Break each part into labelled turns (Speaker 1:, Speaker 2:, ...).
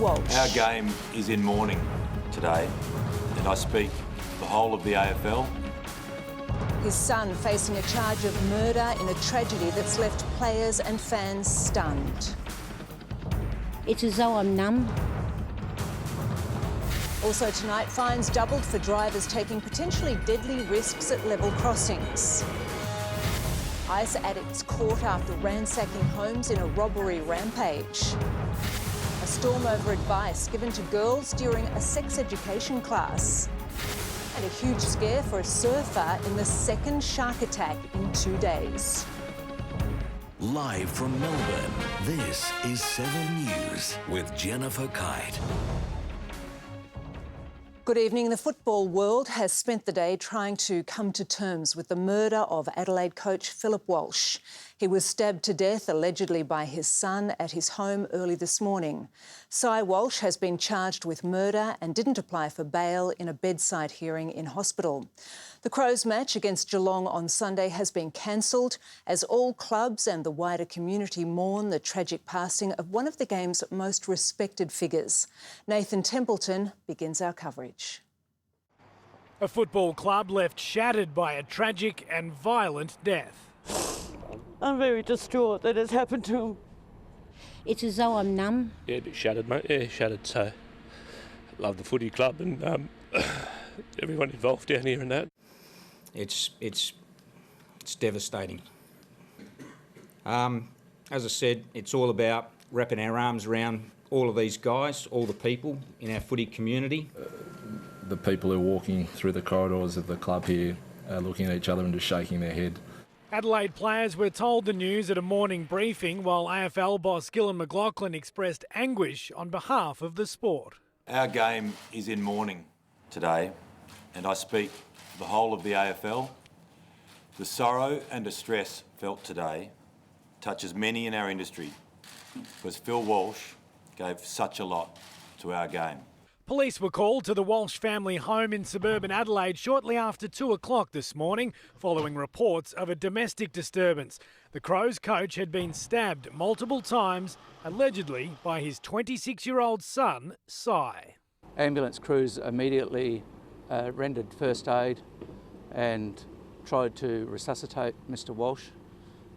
Speaker 1: Walsh.
Speaker 2: Our game is in mourning today, and I speak the whole of the AFL.
Speaker 1: His son facing a charge of murder in a tragedy that's left players and fans stunned.
Speaker 3: It's as though I'm numb.
Speaker 1: Also tonight, fines doubled for drivers taking potentially deadly risks at level crossings. ICE addicts caught after ransacking homes in a robbery rampage. A storm over advice given to girls during a sex education class. And a huge scare for a surfer in the second shark attack in 2 days.
Speaker 4: Live from Melbourne, this is 7 News with Jennifer Kite.
Speaker 1: Good evening. The football world has spent the day trying to come to terms with the murder of Adelaide coach Philip Walsh. He was stabbed to death, allegedly by his son, at his home early this morning. Cy Walsh has been charged with murder and didn't apply for bail in a bedside hearing in hospital. The Crows match against Geelong on Sunday has been cancelled as all clubs and the wider community mourn the tragic passing of one of the game's most respected figures. Nathan Templeton begins our coverage.
Speaker 5: A football club left shattered by a tragic and violent death.
Speaker 6: I'm very distraught that it's happened to him.
Speaker 3: It's as though I'm numb.
Speaker 7: Yeah, a bit shattered, mate. Yeah, shattered. So, love the footy club and everyone involved down here in that.
Speaker 8: It's devastating. As I said, it's all about wrapping our arms around all of these guys, all the people in our footy community.
Speaker 9: The people who are walking through the corridors of the club here are looking at each other and just shaking their head.
Speaker 5: Adelaide players were told the news at a morning briefing, while AFL boss Gillon McLachlan expressed anguish on behalf of the sport.
Speaker 2: Our game is in mourning today, and I speak the whole of the AFL. The sorrow and distress felt today touches many in our industry, because Phil Walsh gave such a lot to our game.
Speaker 5: Police were called to the Walsh family home in suburban Adelaide shortly after 2 o'clock this morning, following reports of a domestic disturbance. The Crows coach had been stabbed multiple times, allegedly by his 26-year-old son, Cy.
Speaker 10: Ambulance crews immediately rendered first aid and tried to resuscitate Mr Walsh,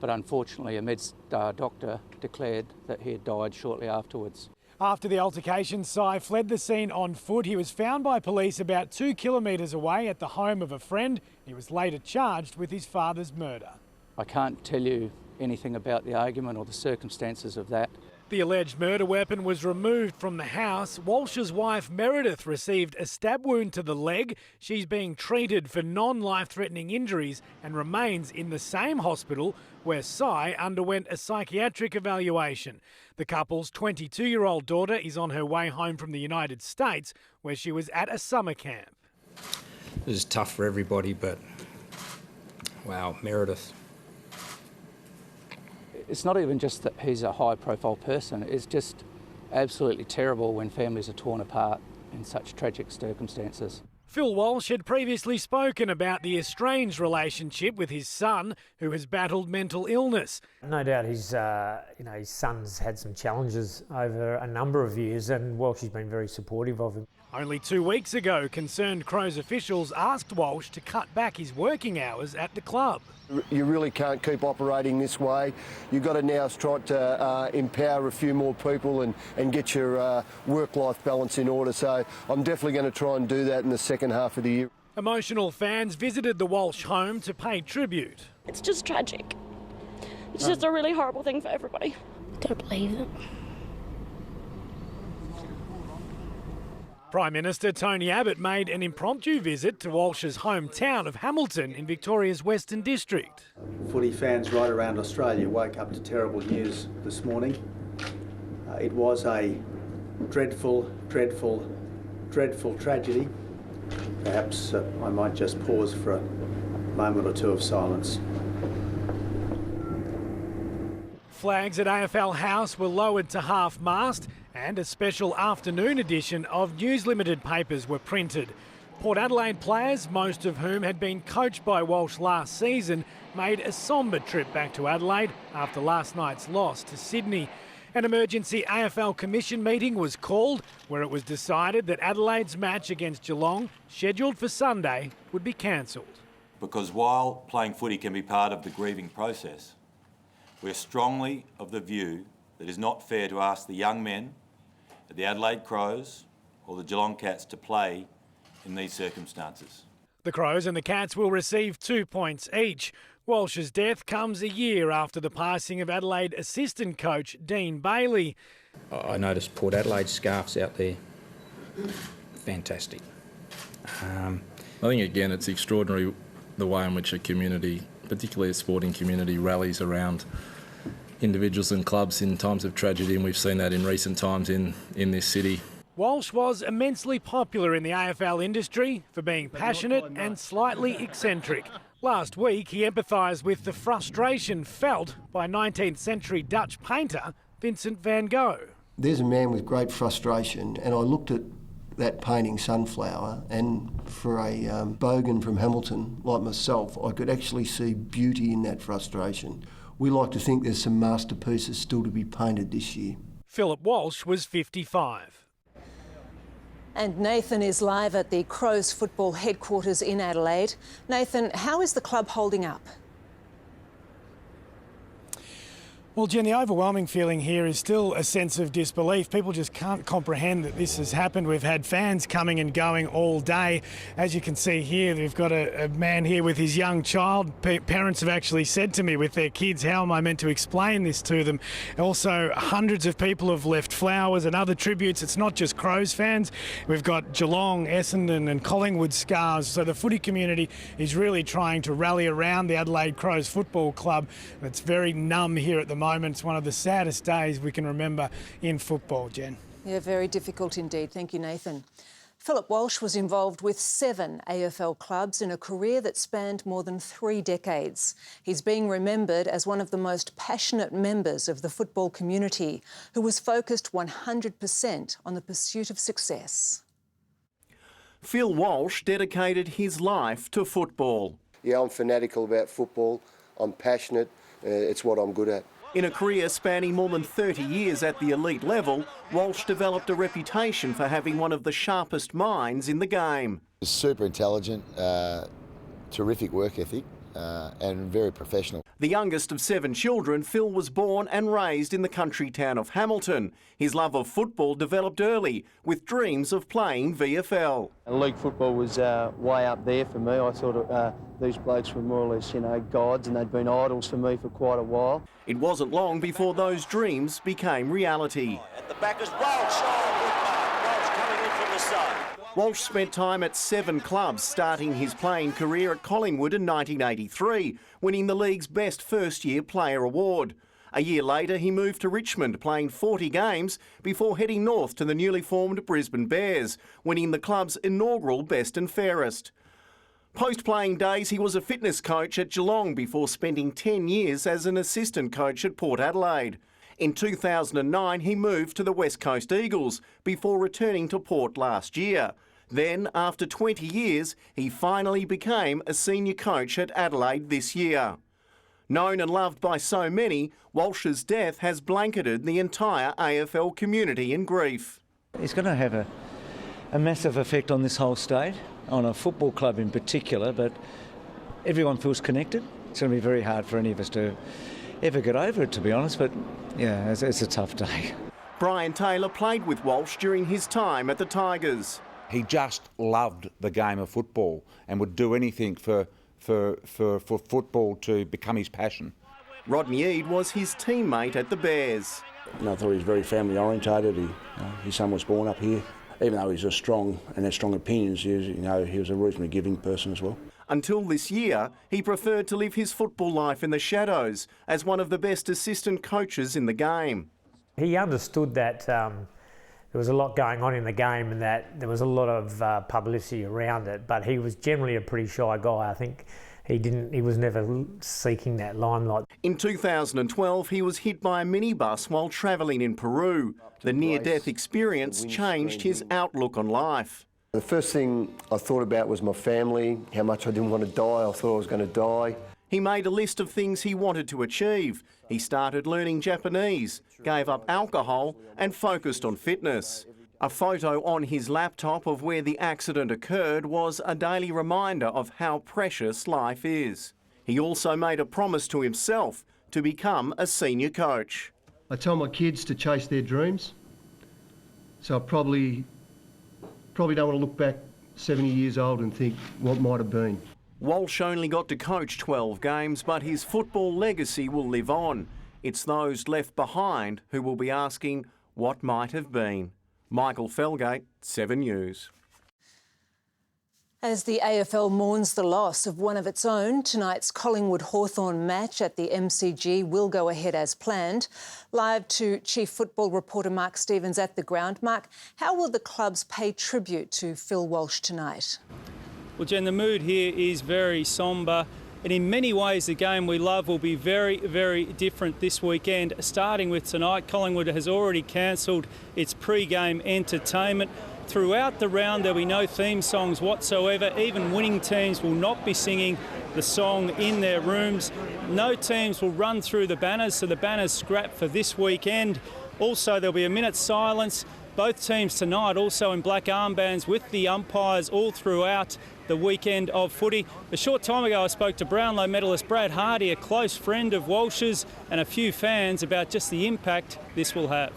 Speaker 10: but unfortunately a doctor declared that he had died shortly afterwards.
Speaker 5: After the altercation, Cy fled the scene on foot. He was found by police about 2 kilometres away at the home of a friend. He was later charged with his father's murder.
Speaker 10: I can't tell you anything about the argument or the circumstances of that.
Speaker 5: The alleged murder weapon was removed from the house. Walsh's wife Meredith received a stab wound to the leg. She's being treated for non-life-threatening injuries and remains in the same hospital where Cy underwent a psychiatric evaluation. The couple's 22-year-old daughter is on her way home from the United States, where she was at a summer camp.
Speaker 8: This is tough for everybody, but wow, Meredith.
Speaker 10: It's not even just that he's a high-profile person, it's just absolutely terrible when families are torn apart in such tragic circumstances.
Speaker 5: Phil Walsh had previously spoken about the estranged relationship with his son, who has battled mental illness.
Speaker 11: No doubt his son's had some challenges over a number of years, and Walsh has been very supportive of him.
Speaker 5: Only 2 weeks ago, concerned Crows officials asked Walsh to cut back his working hours at the club.
Speaker 12: You really can't keep operating this way. You've got to now try to empower a few more people and get your work-life balance in order. So I'm definitely going to try and do that in the second half of the year.
Speaker 5: Emotional fans visited the Walsh home to pay tribute.
Speaker 13: It's just tragic. It's just a really horrible thing for everybody.
Speaker 3: Don't believe it.
Speaker 5: Prime Minister Tony Abbott made an impromptu visit to Walsh's hometown of Hamilton in Victoria's Western District.
Speaker 14: Footy fans right around Australia woke up to terrible news this morning. It was a dreadful, dreadful, dreadful tragedy. Perhaps I might just pause for a moment or two of silence.
Speaker 5: Flags at AFL House were lowered to half-mast and a special afternoon edition of News Limited papers were printed. Port Adelaide players, most of whom had been coached by Walsh last season, made a sombre trip back to Adelaide after last night's loss to Sydney. An emergency AFL Commission meeting was called where it was decided that Adelaide's match against Geelong, scheduled for Sunday, would be cancelled.
Speaker 2: Because while playing footy can be part of the grieving process, we're strongly of the view that it is not fair to ask the young men at the Adelaide Crows or the Geelong Cats to play in these circumstances.
Speaker 5: The Crows and the Cats will receive 2 points each. Walsh's death comes a year after the passing of Adelaide assistant coach Dean Bailey.
Speaker 8: I noticed Port Adelaide scarves out there. Fantastic.
Speaker 9: I think, again, it's extraordinary the way in which a community, particularly a sporting community, rallies around individuals and clubs in times of tragedy, and we've seen that in recent times in this city.
Speaker 5: Walsh was immensely popular in the AFL industry for being passionate and slightly eccentric. Last week, he empathised with the frustration felt by 19th century Dutch painter Vincent van Gogh.
Speaker 12: There's a man with great frustration, and I looked at that painting, Sunflower, and for a bogan from Hamilton like myself, I could actually see beauty in that frustration. We like to think there's some masterpieces still to be painted this year.
Speaker 5: Philip Walsh was 55.
Speaker 1: And Nathan is live at the Crows football headquarters in Adelaide. Nathan, how is the club holding up?
Speaker 5: Well, Jen, the overwhelming feeling here is still a sense of disbelief. People just can't comprehend that this has happened. We've had fans coming and going all day. As you can see here, we've got a man here with his young child. Parents have actually said to me with their kids, how am I meant to explain this to them? Also, hundreds of people have left flowers and other tributes. It's not just Crows fans. We've got Geelong, Essendon and Collingwood scarves. So the footy community is really trying to rally around the Adelaide Crows Football Club. It's very numb here at the moment. It's one of the saddest days we can remember in football, Jen.
Speaker 1: Yeah, very difficult indeed. Thank you, Nathan. Philip Walsh was involved with 7 AFL clubs in a career that spanned more than 3 decades. He's being remembered as one of the most passionate members of the football community who was focused 100% on the pursuit of success.
Speaker 15: Phil Walsh dedicated his life to football.
Speaker 12: Yeah, I'm fanatical about football. I'm passionate. It's what I'm good at.
Speaker 15: In a career spanning more than 30 years at the elite level, Walsh developed a reputation for having one of the sharpest minds in the game.
Speaker 16: Super intelligent, terrific work ethic, and very professional.
Speaker 15: The youngest of 7 children, Phil was born and raised in the country town of Hamilton. His love of football developed early, with dreams of playing VFL.
Speaker 17: League football was way up there for me. I thought these blokes were more or less, gods, and they'd been idols for me for quite a while.
Speaker 15: It wasn't long before those dreams became reality.
Speaker 18: At the back is Walsh. Oh, good mark. Walsh coming in from the side.
Speaker 15: Walsh spent time at 7 clubs, starting his playing career at Collingwood in 1983, winning the league's best first-year player award. A year later, he moved to Richmond, playing 40 games before heading north to the newly formed Brisbane Bears, winning the club's inaugural Best and Fairest. Post-playing days, he was a fitness coach at Geelong before spending 10 years as an assistant coach at Port Adelaide. In 2009, he moved to the West Coast Eagles before returning to Port last year. Then, after 20 years, he finally became a senior coach at Adelaide this year. Known and loved by so many, Walsh's death has blanketed the entire AFL community in grief.
Speaker 19: It's going to have a massive effect on this whole state, on a football club in particular, but everyone feels connected. It's going to be very hard for any of us to ever get over it, to be honest, but yeah, it's a tough day.
Speaker 15: Brian Taylor played with Walsh during his time at the Tigers.
Speaker 20: He just loved the game of football and would do anything for football to become his passion.
Speaker 15: Rodney Eade was his teammate at the Bears.
Speaker 21: I thought he was very family orientated. His son was born up here. Even though he's strong and has strong opinions, he was a reasonably giving person as well.
Speaker 15: Until this year, he preferred to live his football life in the shadows as one of the best assistant coaches in the game.
Speaker 11: He understood that there was a lot going on in the game and that there was a lot of publicity around it, but he was generally a pretty shy guy. I think he was never seeking that limelight.
Speaker 15: In 2012, he was hit by a minibus while travelling in Peru. The near-death experience changed his outlook on life.
Speaker 12: The first thing I thought about was my family, how much I didn't want to die. I thought I was going to die.
Speaker 15: He made a list of things he wanted to achieve. He started learning Japanese, gave up alcohol and focused on fitness. A photo on his laptop of where the accident occurred was a daily reminder of how precious life is. He also made a promise to himself to become a senior coach.
Speaker 12: I tell my kids to chase their dreams, so I probably don't want to look back 70 years old and think what might have been.
Speaker 15: Walsh only got to coach 12 games, but his football legacy will live on. It's those left behind who will be asking what might have been. Michael Felgate, 7 News.
Speaker 1: As the AFL mourns the loss of one of its own, tonight's Collingwood-Hawthorn match at the MCG will go ahead as planned. Live to Chief Football reporter Mark Stevens at the ground. Mark, how will the clubs pay tribute to Phil Walsh tonight?
Speaker 4: Well, Jen, the mood here is very sombre, and in many ways the game we love will be very, very different this weekend. Starting with tonight, Collingwood has already cancelled its pre-game entertainment. Throughout the round there'll be no theme songs whatsoever. Even winning teams will not be singing the song in their rooms. No teams will run through the banners, so the banners scrapped for this weekend. Also, there'll be a minute's silence. Both teams tonight also in black armbands with the umpires all throughout the weekend of footy. A short time ago I spoke to Brownlow medalist Brad Hardy, a close friend of Walsh's, and a few fans about just the impact this will have.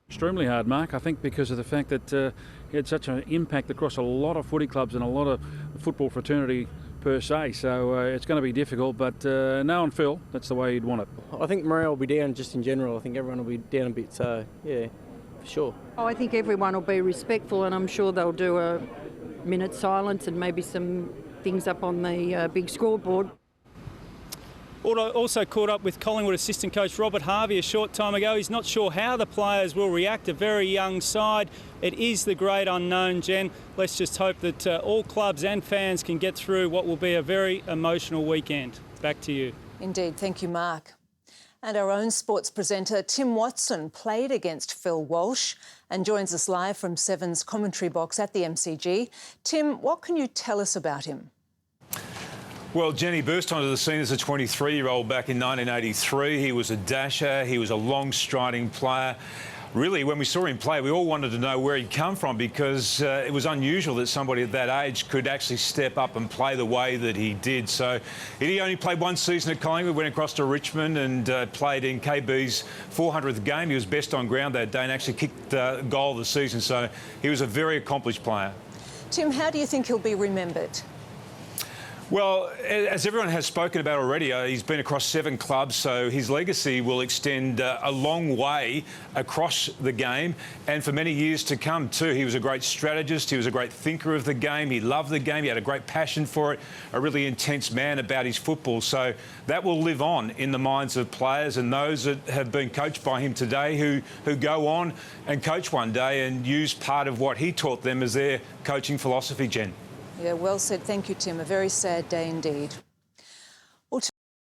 Speaker 22: Extremely hard, Mark, I think because of the fact that he had such an impact across a lot of footy clubs and a lot of football fraternity per se, so it's going to be difficult, but knowing Phil, that's the way he'd want it.
Speaker 23: I think morale will be down just in general. I think everyone will be down a bit, so yeah, for sure.
Speaker 24: Oh, I think everyone will be respectful, and I'm sure they'll do a minute silence and maybe some things up on the big scoreboard.
Speaker 4: Also caught up with Collingwood assistant coach Robert Harvey a short time ago. He's not sure how the players will react. A very young side. It is the great unknown, Jen. Let's just hope that all clubs and fans can get through what will be a very emotional weekend. Back to you.
Speaker 1: Indeed. Thank you, Mark. And our own sports presenter Tim Watson played against Phil Walsh and joins us live from Seven's commentary box at the MCG. Tim, what can you tell us about him?
Speaker 25: Well, Jenny burst onto the scene as a 23-year-old back in 1983. He was a dasher. He was a long-striding player. Really, when we saw him play, we all wanted to know where he'd come from because it was unusual that somebody at that age could actually step up and play the way that he did. So he only played one season at Collingwood, went across to Richmond and played in KB's 400th game. He was best on ground that day and actually kicked the goal of the season. So he was a very accomplished player.
Speaker 1: Tim, how do you think he'll be remembered?
Speaker 25: Well, as everyone has spoken about already, he's been across 7 clubs, so his legacy will extend a long way across the game and for many years to come too. He was a great strategist, he was a great thinker of the game, he loved the game, he had a great passion for it, a really intense man about his football. So that will live on in the minds of players and those that have been coached by him today who go on and coach one day and use part of what he taught them as their coaching philosophy, Jen.
Speaker 1: Yeah, well said. Thank you, Tim. A very sad day indeed.